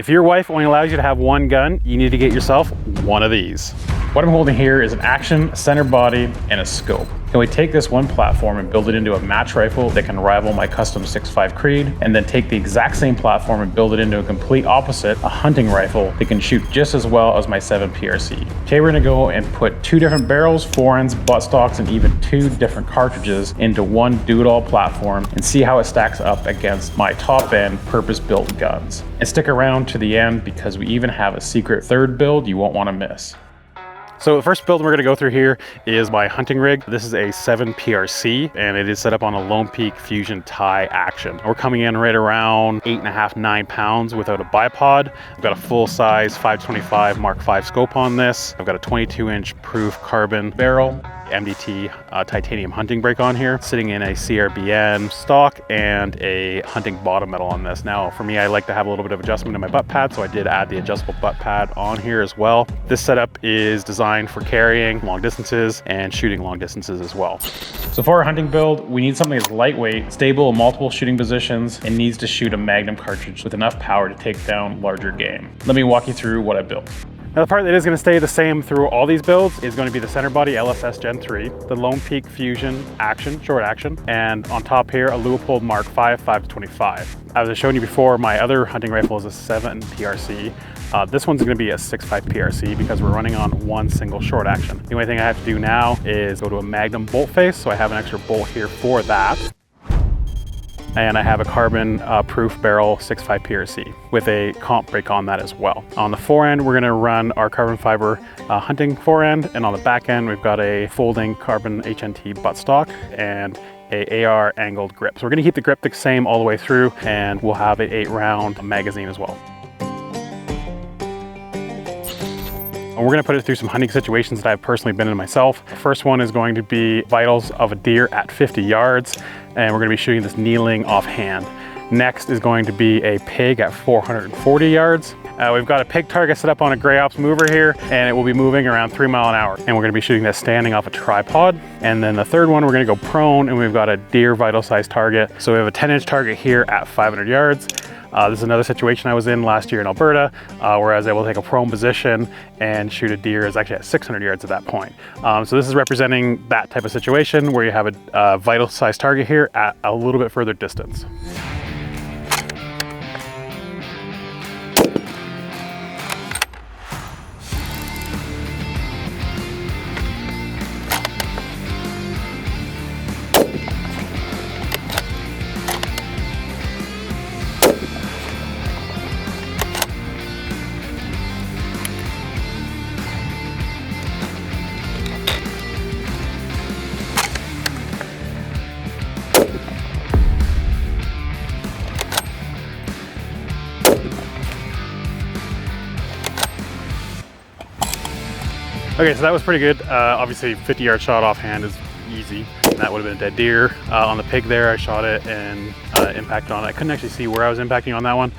If your wife only allows you to have one gun, you need to get yourself one of these. What I'm holding here is an action, a center body, and a scope. Can we take this one platform and build it into a match rifle that can rival my custom 6.5 Creed, and then take the exact same platform and build it into a complete opposite, a hunting rifle that can shoot just as well as my 7 PRC. Okay, we're gonna go and put 2 different barrels, forends, buttstocks, and even 2 different cartridges into one do-it-all platform and see how it stacks up against my top-end purpose-built guns. And stick around to the end because we even have a secret third build you won't wanna miss. So the first build we're gonna go through here is my hunting rig. This is a 7 PRC and it is set up on a Lone Peak Fusion tie action. We're coming in right around 8.5, 9 pounds without a bipod. I've got a full size 525 Mark V scope on this. I've got a 22-inch proof carbon barrel, MDT titanium hunting brake on here, sitting in a CRBN stock and a hunting bottom metal on this. Now for me, I like to have a little bit of adjustment in my butt pad, so I did add the adjustable butt pad on here as well. This setup is designed for carrying long distances and shooting long distances as well. So for our hunting build, we need something that's lightweight, stable in multiple shooting positions, and needs to shoot a Magnum cartridge with enough power to take down larger game. Let me walk you through what I built. Now the part that is going to stay the same through all these builds is going to be the center body LSS Gen 3, the Lone Peak Fusion action, short action, and on top here a Leupold Mark V 5-25. As I showed you before, my other hunting rifle is a 7 PRC. This one's going to be a 6.5 PRC because we're running on one single short action. The only thing I have to do now is go to a Magnum bolt face, so I have an extra bolt here for that. And I have a carbon proof barrel 6.5 PRC with a comp brake on that as well. On the forend, we're gonna run our carbon fiber hunting forend, and on the back end, we've got a folding carbon HNT buttstock and a AR angled grip. So we're gonna keep the grip the same all the way through, and we'll have an 8-round magazine as well. And we're gonna put it through some hunting situations that I've personally been in myself. The first one is going to be vitals of a deer at 50 yards, and we're gonna be shooting this kneeling offhand. Next is going to be a pig at 440 yards. We've got a pig target set up on a Grey Ops mover here, and it will be moving around 3 miles an hour. And we're gonna be shooting this standing off a tripod. And then the third one, we're gonna go prone, and we've got a deer vital size target. So we have a 10-inch target here at 500 yards. This is another situation I was in last year in Alberta, where I was able to take a prone position and shoot a deer. It's actually at 600 yards at that point. So this is representing that type of situation where you have a vital size target here at a little bit further distance. Okay, so that was pretty good. Obviously 50-yard shot offhand is easy. And that would have been a dead deer. On the pig there, I shot it and impacted on it. I couldn't actually see where I was impacting on that one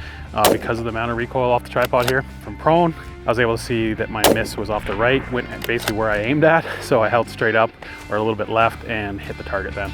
because of the amount of recoil off the tripod here. From prone, I was able to see that my miss was off the right, went basically where I aimed at. So I held straight up or a little bit left and hit the target then.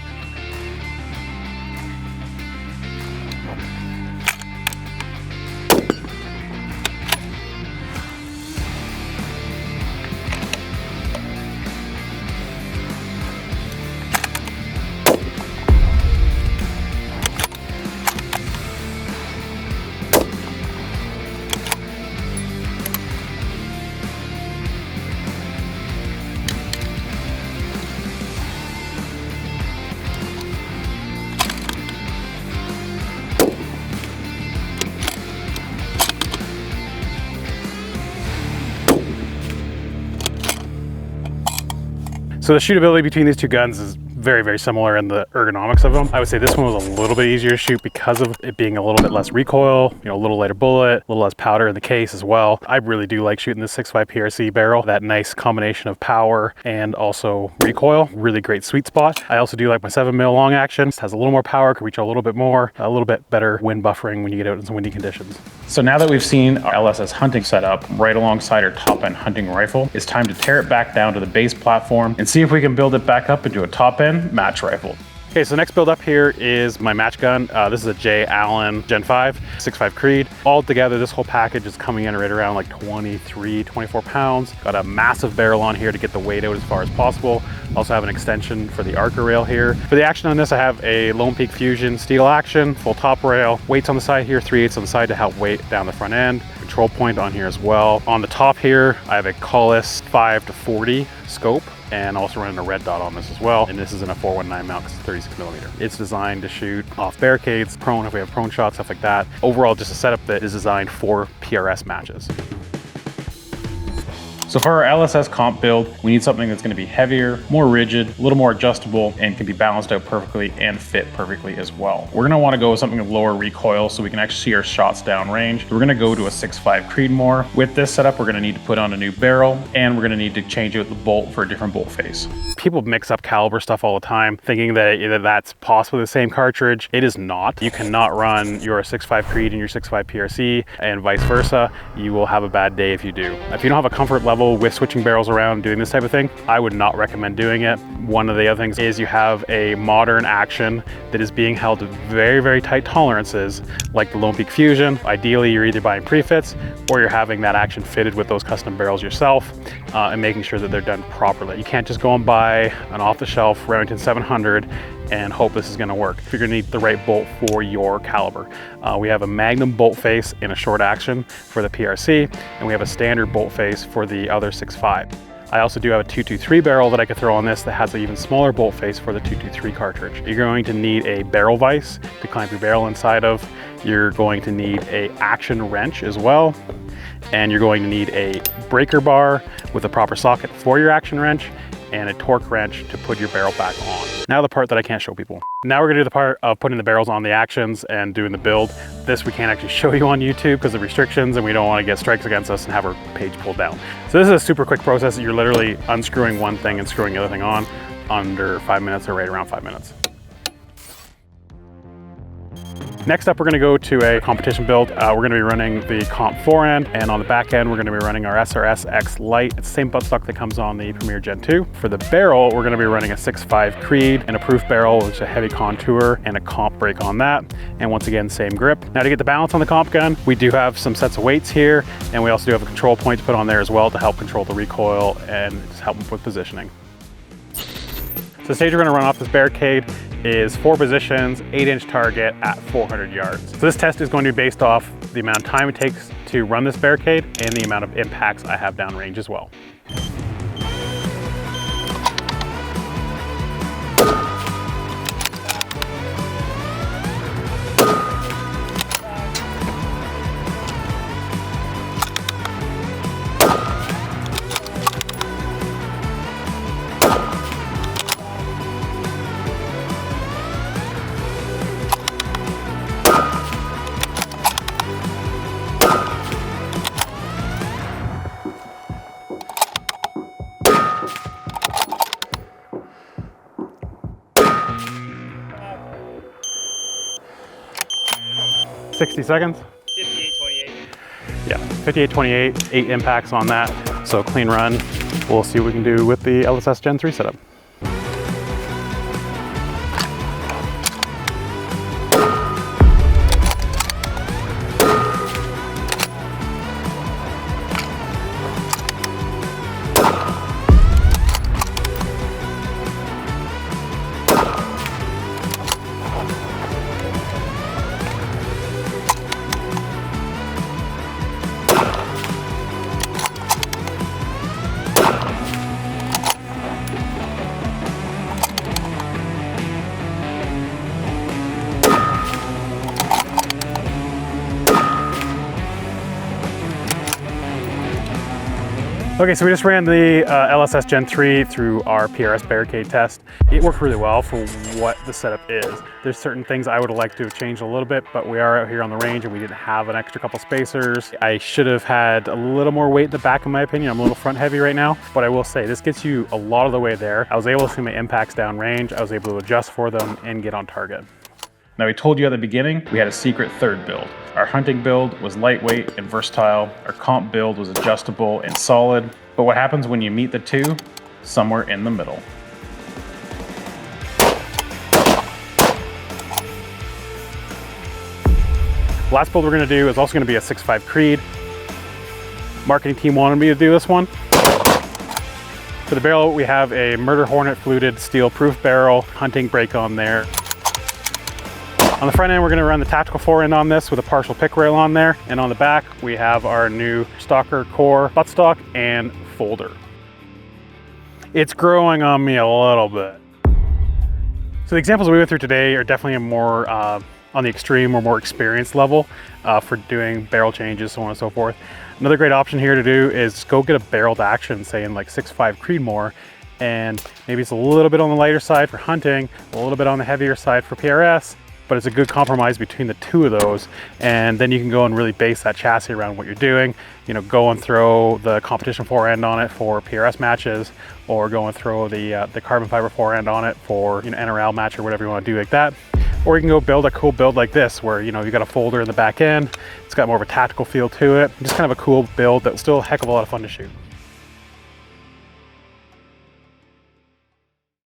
So the shootability between these two guns is very, very similar in the ergonomics of them. I would say this one was a little bit easier to shoot because of it being a little bit less recoil, you know, a little lighter bullet, a little less powder in the case as well. I really do like shooting this 6.5 PRC barrel, that nice combination of power and also recoil, really great sweet spot. I also do like my 7mm long action. It has a little more power, can reach a little bit more, a little bit better wind buffering when you get out in some windy conditions. So now that we've seen our LSS hunting setup right alongside our top end hunting rifle, it's time to tear it back down to the base platform and see if we can build it back up into a top end match rifle. Okay, Okay, so the next build up here is my match gun. This is a J. Allen Gen 5, 6.5 Creed. All together, this whole package is coming in right around like 23, 24 pounds. Got a massive barrel on here to get the weight out as far as possible. Also have an extension for the Arca rail here. For the action on this, I have a Lone Peak Fusion steel action, full top rail. Weights on the side here, 3/8 on the side to help weight down the front end. Control point on here as well. On the top here, I have a Collis 5-40 scope, and also running a red dot on this as well. And this is in a 419 mount because it's 36 millimeter. It's designed to shoot off barricades, prone if we have prone shots, stuff like that. Overall, just a setup that is designed for PRS matches. So for our LSS comp build, we need something that's going to be heavier, more rigid, a little more adjustable, and can be balanced out perfectly and fit perfectly as well. We're going to want to go with something with lower recoil so we can actually see our shots downrange. We're going to go to a 6.5 Creedmoor. With this setup, we're going to need to put on a new barrel, and we're going to need to change out the bolt for a different bolt face. People mix up caliber stuff all the time, thinking that either that's possibly the same cartridge. It is not. You cannot run your 6.5 Creed and your 6.5 PRC and vice versa. You will have a bad day if you do. If you don't have a comfort level with switching barrels around and doing this type of thing, I would not recommend doing it. One of the other things is you have a modern action that is being held to very, very tight tolerances, like the Lone Peak Fusion. Ideally, you're either buying pre-fits or you're having that action fitted with those custom barrels yourself and making sure that they're done properly. You can't just go and buy an off-the-shelf Remington 700 and hope this is going to work. You're going to need the right bolt for your caliber. We have a Magnum bolt face in a short action for the PRC, and we have a standard bolt face for the other 6.5. I also do have a 223 barrel that I could throw on this that has an even smaller bolt face for the 223 cartridge. You're going to need a barrel vise to clamp your barrel inside of. You're going to need a action wrench as well. And you're going to need a breaker bar with a proper socket for your action wrench and a torque wrench to put your barrel back on. Now the part that I can't show people. Now we're gonna do the part of putting the barrels on the actions and doing the build. This we can't actually show you on YouTube because of restrictions, and we don't wanna get strikes against us and have our page pulled down. So this is a super quick process. You're literally unscrewing one thing and screwing the other thing on under 5 minutes or right around 5 minutes. Next up, we're gonna go to a competition build. We're gonna be running the Comp forend, and on the back end, we're gonna be running our SRS X Lite. It's the same buttstock that comes on the Premier Gen 2. For the barrel, we're gonna be running a 6.5 Creed and a proof barrel, which is a heavy contour, and a Comp brake on that. And once again, same grip. Now to get the balance on the Comp gun, we do have some sets of weights here, and we also do have a control point to put on there as well to help control the recoil and just help with positioning. So the stage we're gonna run off this barricade is 4 positions, 8-inch target at 400 yards. So this test is going to be based off the amount of time it takes to run this barricade and the amount of impacts I have downrange as well. 60 seconds? 58.28. Yeah, 58.28, 8 impacts on that. So clean run. We'll see what we can do with the LSS Gen 3 setup. Okay, so we just ran the LSS Gen 3 through our PRS barricade test. It worked really well for what the setup is. There's certain things I would have liked to have changed a little bit, but we are out here on the range and we didn't have an extra couple spacers. I should have had a little more weight in the back in my opinion. I'm a little front heavy right now, but I will say this gets you a lot of the way there. I was able to see my impacts down range. I was able to adjust for them and get on target. Now we told you at the beginning, we had a secret third build. Our hunting build was lightweight and versatile. Our comp build was adjustable and solid. But what happens when you meet the two? Somewhere in the middle. The last build we're gonna do is also gonna be a 6.5 Creed. Marketing team wanted me to do this one. For the barrel, we have a Murder Hornet fluted steel proof barrel, hunting brake on there. On the front end, we're gonna run the tactical forend on this with a partial pick rail on there. And on the back, we have our new Stalker Core buttstock and folder. It's growing on me a little bit. So the examples we went through today are definitely a more on the extreme or more experienced level for doing barrel changes, so on and so forth. Another great option here to do is go get a barreled action, say in like 6.5 Creedmoor, and maybe it's a little bit on the lighter side for hunting, a little bit on the heavier side for PRS, but it's a good compromise between the two of those. And then you can go and really base that chassis around what you're doing. You know, go and throw the competition forend on it for PRS matches, or go and throw the carbon fiber forend on it for, you know, NRL match or whatever you want to do like that. Or you can go build a cool build like this where, you know, you got a folder in the back end. It's got more of a tactical feel to it. Just kind of a cool build that's still a heck of a lot of fun to shoot.